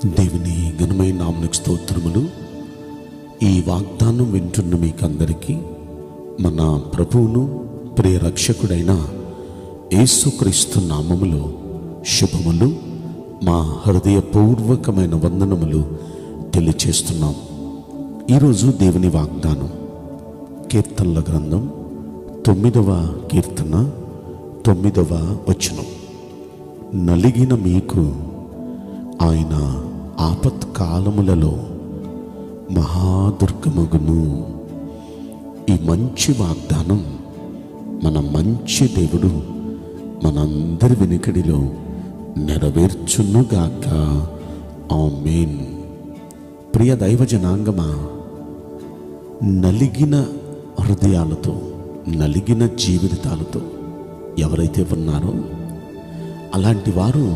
దేవుని ఘనమైన నామమునకు స్తోత్రములు. ఈ వాగ్దానం వింటున్న మీకందరికీ మన ప్రభువును ప్రియ రక్షకుడైన యేసుక్రీస్తు నామములో శుభములు, మా హృదయపూర్వకమైన వందనములు తెలియచేస్తున్నాం. ఈరోజు దేవుని వాగ్దానం కీర్తనల గ్రంథం 9వ కీర్తన 9వ వచనం. నలిగిన మీకు ఆయన ఆపత్కాలములలో మహాదుర్గమగును. ఈ మంచి వాగ్దానం మన మంచి దేవుడు మనందరి వెనుకడిలో నెరవేర్చునుగాక. ఆమేన్. ప్రియ దైవ జనాంగమా, నలిగిన హృదయాలతో, నలిగిన జీవితాలతో ఎవరైతే ఉన్నారో అలాంటి వారు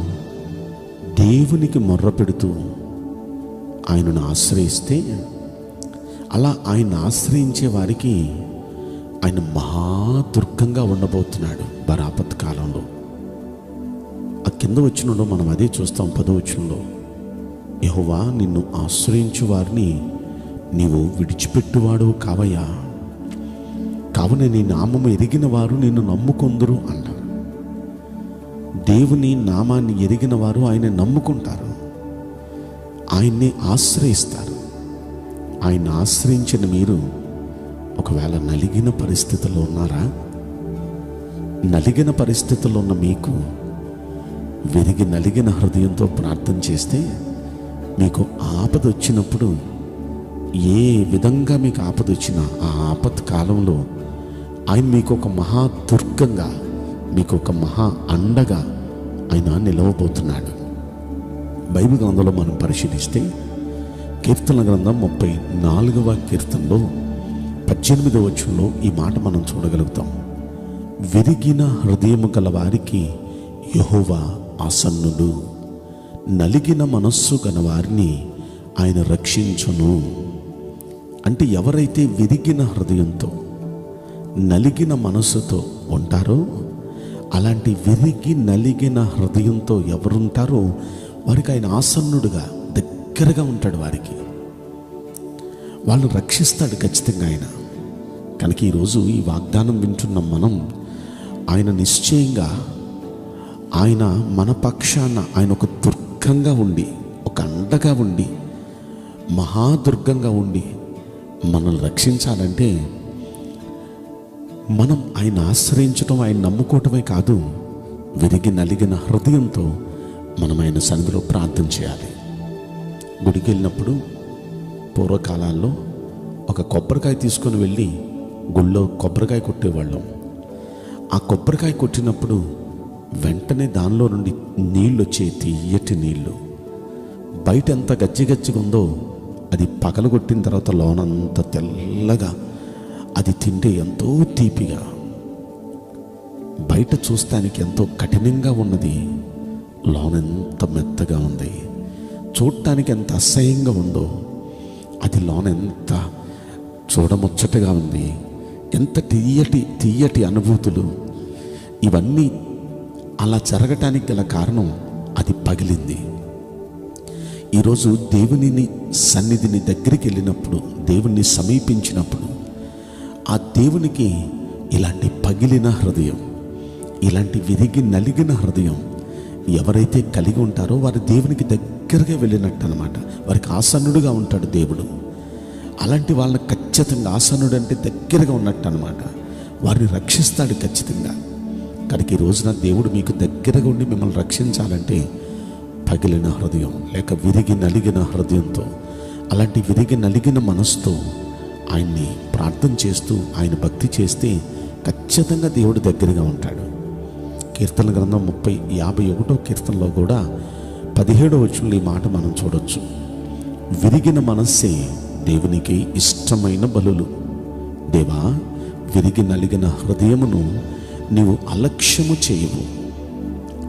దేవునికి మొర్ర పెడుతూ ఆయనను ఆశ్రయిస్తే, అలా ఆయన ఆశ్రయించే వారికి ఆయన మహాదుర్గంగా ఉండబోతున్నాడు ఆపత్కాలంలో. ఆ కింద వచనంలో మనం అదే చూస్తాం. 10వ వచనంలో, యెహోవా నిన్ను ఆశ్రయించు వారిని నీవు విడిచిపెట్టువాడు కావయ్యా, కావున నీ నామము ఎరిగిన వారు నిన్ను నమ్ముకొందురు అంటారు. దేవుని నామాన్ని ఎరిగిన వారు ఆయన నమ్ముకుంటారు, ఆయన్ని ఆశ్రయిస్తారు. ఆయన ఆశ్రయించిన మీరు ఒకవేళ నలిగిన పరిస్థితుల్లో ఉన్నారా? నలిగిన పరిస్థితుల్లో ఉన్న మీకు విరిగి నలిగిన హృదయంతో ప్రార్థన చేస్తే, మీకు ఆపద వచ్చినప్పుడు, ఏ విధంగా మీకు ఆపద వచ్చినా ఆ ఆపత్ కాలంలో ఆయన మీకు ఒక మహాదుర్గంగా, మీకు ఒక మహా అండగా ఆయన నిలవబోతున్నాడు. బైబిల్ గ్రంథంలో మనం పరిశీలిస్తే కీర్తన గ్రంథం 34వ కీర్తనలో 18వ వచనంలో ఈ మాట మనం చూడగలుగుతాం. విరిగిన హృదయము గల వారికి యెహోవా ఆసన్నుడు, నలిగిన మనస్సు గల వారిని ఆయన రక్షించును. అంటే ఎవరైతే విరిగిన హృదయంతో, నలిగిన మనస్సుతో ఉంటారో, అలాంటి విరిగి నలిగిన హృదయంతో ఎవరుంటారో వారికి ఆయన ఆసన్నుడుగా, దగ్గరగా ఉంటాడు. వారికి వాళ్ళు రక్షిస్తాడు ఖచ్చితంగా ఆయన. కనుక ఈరోజు ఈ వాగ్దానం వింటున్న మనం, ఆయన నిశ్చయంగా, ఆయన మన పక్షాన ఆయన ఒక దుర్గంగా ఉండి, ఒక అండగా ఉండి, మహాదుర్గంగా ఉండి మనల్ని రక్షించాలంటే మనం ఆయన ఆశ్రయించడం, ఆయన నమ్ముకోవటమే కాదు, విరిగి నలిగిన హృదయంతో మనం ఆయన సన్నిధిలో ప్రార్థన చేయాలి. గుడికి వెళ్ళినప్పుడు పూర్వకాలాల్లో ఒక కొబ్బరికాయ తీసుకొని వెళ్ళి గుళ్ళో కొబ్బరికాయ కొట్టేవాళ్ళం. ఆ కొబ్బరికాయ కొట్టినప్పుడు వెంటనే దానిలో నుండి నీళ్ళు వచ్చే, తీయటి నీళ్ళు. బయట ఎంత గజ్జిగజ్జిగా ఉందో అది పగలగొట్టిన తర్వాత లోనంత తెల్లగా, అది తింటే ఎంతో తీపిగా, బయట చూస్తానికి ఎంతో కఠినంగా ఉన్నది, లోనెంత మెత్తగా ఉంది. చూడటానికి ఎంత అసహ్యంగా ఉందో, అది లోనెంత చూడముచ్చటగా ఉంది. ఎంత తీయటి తీయటి అనుభూతులు. ఇవన్నీ అలా జరగటానికి గల కారణం అది పగిలింది. ఈరోజు దేవుని సన్నిధిని దగ్గరికి వెళ్ళినప్పుడు, దేవుణ్ణి సమీపించినప్పుడు, ఆ దేవునికి ఇలాంటి పగిలిన హృదయం, ఇలాంటి విరిగి నలిగిన హృదయం ఎవరైతే కలిగి ఉంటారో వారు దేవునికి దగ్గరగా వెళ్ళినట్టు అన్నమాట. వారికి ఆసన్నుడుగా ఉంటాడు దేవుడు. అలాంటి వాళ్ళని ఖచ్చితంగా, ఆసన్నుడు అంటే దగ్గరగా ఉన్నట్టు అన్నమాట. వారిని రక్షిస్తాడు ఖచ్చితంగా. కనుక ఈ రోజున దేవుడు మీకు దగ్గరగా ఉండి మిమ్మల్ని రక్షించాలంటే పగిలిన హృదయం, లేక విరిగి నలిగిన హృదయంతో, అలాంటి విరిగి నలిగిన మనసుతో ఆయన్ని ప్రార్థన చేస్తూ, ఆయన భక్తి చేస్తే ఖచ్చితంగా దేవుడు దగ్గరగా ఉంటాడు. కీర్తన గ్రంథం 51వ కీర్తనలో కూడా 17వ వచనంలో ఈ మాట మనం చూడొచ్చు. విరిగిన మనస్సే దేవునికి ఇష్టమైన బలులు. దేవా, విరిగి నలిగిన హృదయమును నీవు అలక్ష్యము చేయవు.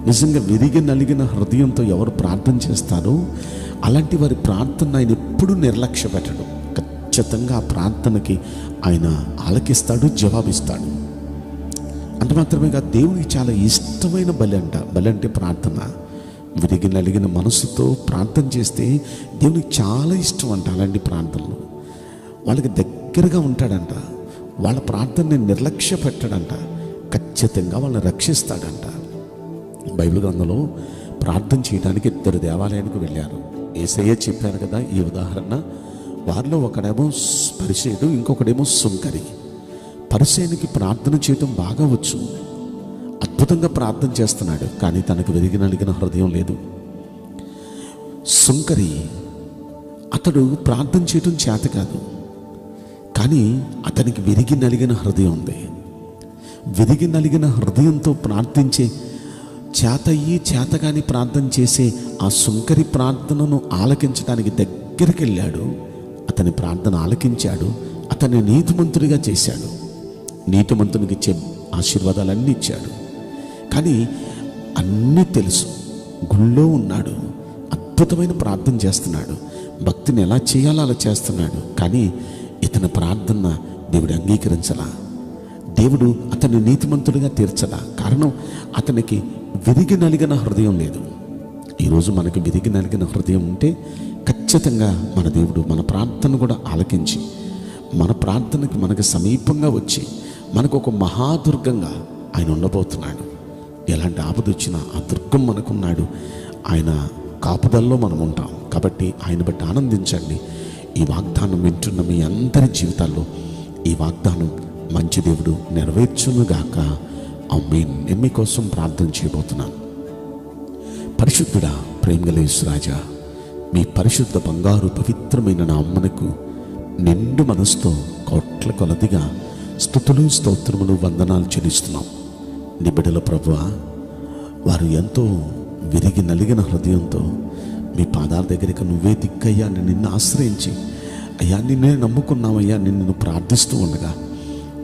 నిజంగా విరిగి నలిగిన హృదయంతో ఎవరు ప్రార్థన చేస్తారో అలాంటి వారి ప్రార్థన ఆయన ఎప్పుడూ నిర్లక్ష్య పెట్టడు. ఖచ్చితంగా ఆ ప్రార్థనకి ఆయన ఆలకిస్తాడు, జవాబిస్తాడు. అంత మాత్రమే కాదు, దేవునికి చాలా ఇష్టమైన బలి అంట. బలి అంటే ప్రార్థన. విరిగి నలిగిన మనసుతో ప్రార్థన చేస్తే దేవునికి చాలా ఇష్టం అంట. అలాంటి ప్రార్థనలు వాళ్ళకి దగ్గరగా ఉంటాడంట. వాళ్ళ ప్రార్థనని నిర్లక్ష్య పెట్టాడంట. ఖచ్చితంగా వాళ్ళని రక్షిస్తాడంట. బైబిల్ గ్రంథంలో ప్రార్థన చేయడానికి 2 దేవాలయానికి వెళ్ళారు. యేసయ్య చెప్పారు కదా ఈ ఉదాహరణ. వారిలో ఒకడేమో పరిసేయుడు, ఇంకొకడేమో సుంకరి. పరిసేయునికి ప్రార్థన చేయటం బాగా వచ్చు, అద్భుతంగా ప్రార్థన చేస్తున్నాడు, కానీ తనకు విరిగి నలిగిన హృదయం లేదు. సుంకరి అతడు ప్రార్థన చేయటం చేత కాదు, కానీ అతనికి విరిగి నలిగిన హృదయం ఉంది. విరిగి నలిగిన హృదయంతో ప్రార్థించే చేతగాని ప్రార్థన చేసే ఆ సుంకరి ప్రార్థనను ఆలకించడానికి దగ్గరికి వెళ్ళాడు. అతని ప్రార్థన ఆలకించాడు, అతన్ని నీతిమంతుడిగా చేశాడు, నీతిమంతునికి ఇచ్చే ఆశీర్వాదాలన్నీ ఇచ్చాడు. కానీ అన్నీ తెలుసు, గుళ్ళో ఉన్నాడు, అద్భుతమైన ప్రార్థన చేస్తున్నాడు, భక్తిని ఎలా చేయాలో అలా చేస్తున్నాడు. కానీ ఇతని ప్రార్థన దేవుడు అంగీకరించలా, దేవుడు అతన్ని నీతిమంతుడిగా తీర్చలా. కారణం అతనికి విరిగి నలిగిన హృదయం లేదు. ఈరోజు మనకు విరిగి నలిగిన హృదయం ఉంటే ఖచ్చితంగా మన దేవుడు మన ప్రార్థన కూడా ఆలకించి మన ప్రార్థనకి మనకు సమీపంగా వచ్చి మనకు ఒక మహాదుర్గంగా ఆయన ఉండబోతున్నాడు. ఎలాంటి ఆపద వచ్చినా ఆ దుర్గం మనకున్నాడు. ఆయన కాపుదల్లో మనం ఉంటాం. కాబట్టి ఆయన బట్టి ఆనందించండి. ఈ వాగ్దానం వింటున్న మీ అందరి జీవితాల్లో ఈ వాగ్దానం మంచి దేవుడు నెరవేర్చునుగాక. ఆమేన్. నేను మీకోసం ప్రార్థన చేయబోతున్నాను. పరిశుద్ధుడా, ప్రేమగల యేసురాజా, మీ పరిశుద్ధ బంగారు పవిత్రమైన నామమునకు నిండు మనసుతో కోట్ల కొలదిగా స్తుతులు, స్తోత్రములు, వందనాలు చెల్లిస్తున్నాం. నీ బిడ్డల ప్రభువా, వారు ఎంతో విరిగి నలిగిన హృదయంతో మీ పాదాల దగ్గరికి నువ్వే దిక్కయ్యా నిన్ను ఆశ్రయించి అయ్యా నిన్నే నమ్ముకున్నామయ్యా నిన్ను ప్రార్థిస్తూ ఉండగా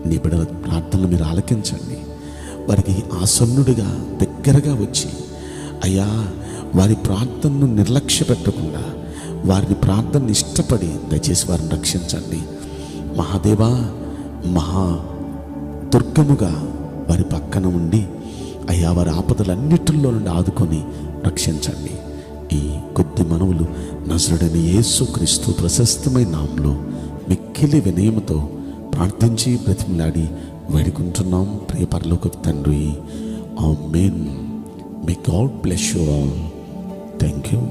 నీ బిడ్డల ప్రార్థనలు మీరు ఆలకించండి. వారికి ఆసన్నుడిగా దగ్గరగా వచ్చి అయ్యా వారి ప్రార్థనను నిర్లక్ష్య పెట్టకుండా వారిని ప్రార్థనను ఇష్టపడి దయచేసి వారిని రక్షించండి. మహాదేవా, మహా దుర్గముగా వారి పక్కన ఉండి అయ్యా వారి ఆపదలన్నిటిలో నుండి ఆదుకొని రక్షించండి. ఈ కొద్ది మనవులు నజరుడైన యేసుక్రీస్తు ప్రశస్తమైన నామములో మిక్కిలి వినయముతో ప్రార్థించి బ్రతిమలాడి వేడుకుంటున్నాం ప్రియ పరలోకపు తండ్రి. Amen. May God bless you all. Thank you.